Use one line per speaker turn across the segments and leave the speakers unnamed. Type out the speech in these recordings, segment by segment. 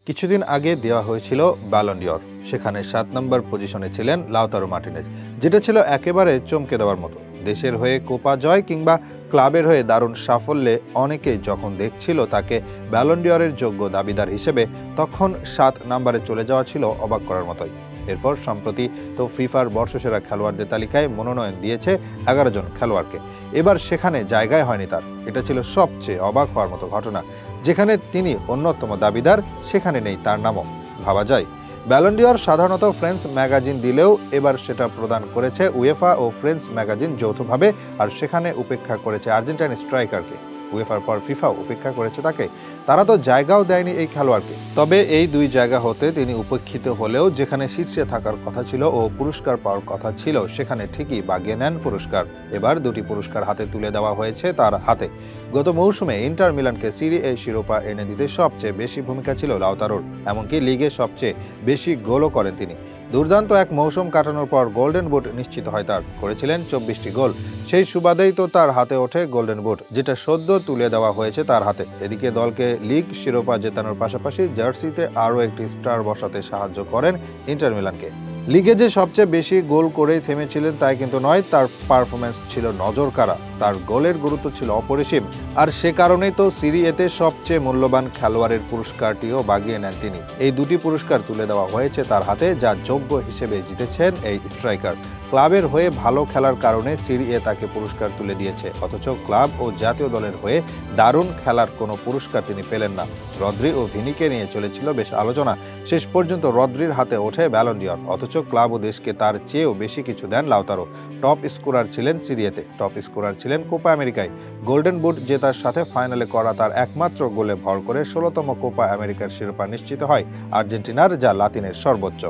কিছুদিন আগে দেওয়া হয়েছিল ব্যালন ডি'অর। সেখানে ৭ নম্বর পজিশনে ছিলেন লাউতারো মার্টিনেজ, যেটা ছিল একেবারে চমকে দেওয়ার মতো। দেশের হয়ে কোপা জয় কিংবা ক্লাবের হয়ে দারুণ সাফল্যে অনেকেই যখন দেখছিল তাকে ব্যালন ডি'অরের যোগ্য দাবিদার হিসেবে, তখন ৭ নম্বরে চলে যাওয়া ছিল অবাক করার মতোই। এরপর সম্প্রতি তো ফিফার বর্ষসেরা খেলোয়াড়দের তালিকায় মনোনয়ন দিয়েছে ১১ জন খেলোয়াড়কে। এবার সেখানে জায়গায় হয়নি তার। এটা ছিল সবচেয়ে অবাক হওয়ার মতো ঘটনা। যেখানে তিনি অন্যতম দাবিদার, সেখানে নেই তার নামও। ভাবা যায়, ব্যালন ডি'অর সাধারণত ফ্রেঞ্চ ম্যাগাজিন দিলেও এবার সেটা প্রদান করেছে উয়েফা ও ফ্রেঞ্চ ম্যাগাজিন যৌথভাবে, আর সেখানে উপেক্ষা করেছে আর্জেন্টাইন স্ট্রাইকারকে। উয়েফার পর ফিফাও উপেক্ষা করেছে তাকে। তারা তো জায়গাও দেয়নি এই খেলোয়াড়কে। তবে এই দুই জায়গা হতে তিনি উপেক্ষিত হলেও যেখানে শীর্ষে থাকার কথা ছিল ও পুরস্কার পাওয়ার কথা ছিল, সেখানে ঠিকই বাগিয়ে নেন পুরস্কার। এবার দুটি পুরস্কার হাতে তুলে দেওয়া হয়েছে তার হাতে। গত মৌসুমে ইন্টার মিলানকে সিরি এ শিরোপা এনে দিতে সবচেয়ে বেশি ভূমিকা ছিল লাউতারোর। এমনকি লিগে সবচেয়ে বেশি গোলও করেন তিনি। দুর্দান্ত এক মৌসুম কাটানোর পর গোল্ডেন বুট নিশ্চিত হয় তার। করেছিলেন ২৪টি গোল। সেই সুবাদেই তো তার হাতে ওঠে গোল্ডেন বুট, যেটা সদ্য তুলে দেওয়া হয়েছে তার হাতে। এদিকে দলকে লিগ শিরোপা জেতানোর পাশাপাশি জার্সিতে আরও একটি স্টার বসাতে সাহায্য করেন ইন্টার মিলানকে। লিগে যে সবচেয়ে বেশি গোল করেই থেমেছিলেন তাই কিন্তু নয়, তার পারফরমেন্স ছিল নজর কাড়া। তার গোলের গুরুত্ব ছিল অপরিসীম, আর সে কারণেই তো সিরি এতে সবচেয়ে মূল্যবান খেলোয়াড়ের পুরস্কারটিও বাগিয়ে নেন তিনি। এই দুটি পুরস্কার তুলে দেওয়া হয়েছে তার হাতে, যা যোগ্য হিসেবে জিতেছেন এই স্ট্রাইকার। ক্লাবের হয়ে ভালো খেলার কারণে সিরি এ তাকে পুরস্কার তুলে দিয়েছে, অথচ ক্লাব ও জাতীয় দলের হয়ে দারুণ খেলার কোনো পুরস্কার তিনি পেলেন না। রদ্রি ও ভিনিকে নিয়ে চলেছিল বেশ আলোচনা। শেষ পর্যন্ত রদ্রির হাতে ওঠে ব্যালন ডি'অর, অথচ ক্লাব ও দেশকে তার চেয়েও বেশি কিছু দেন লাউতারো। টপ স্কোরার ছিলেন সিরিয়াতে, টপ স্কোরার ছিলেন কোপা আমেরিকায়। গোল্ডেন বুট জেতার সাথে ফাইনালে করা তার একমাত্র গোলে ভর করে ১৬তম কোপা আমেরিকার শিরোপা নিশ্চিত হয় আর্জেন্টিনার, যা লাতিনের সর্বোচ্চ।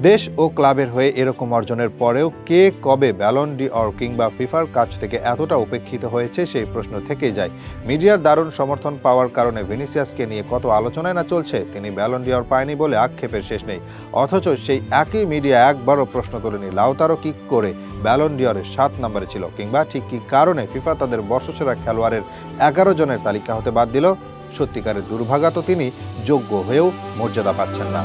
দেশ ও ক্লাবের হয়ে এরকম অর্জনের পরেও কে কবে ব্যালন ডি'অর কিংবা ফিফার কাছ থেকে এতটা উপেক্ষিত হয়েছে, সেই প্রশ্ন থেকেই যায়। মিডিয়ার দারুণ সমর্থন পাওয়ার কারণে ভিনিসিয়াসকে নিয়ে কত আলোচনায় না চলছে। তিনি ব্যালন ডি'অর পায়নি বলে আক্ষেপের শেষ নেই, অথচ সেই একই মিডিয়া একবারও প্রশ্ন তোলেনি লাউতারো কি করে ব্যালন ডি'অরের ৭ নম্বরে ছিল, কিংবা ঠিক কী কারণে ফিফা তাদের বর্ষসেরা খেলোয়াড়ের ১১ জনের তালিকা হতে বাদ দিল। সত্যিকারের দুর্ভাগা তো তিনি যোগ্য হয়েও মর্যাদা পাচ্ছেন না।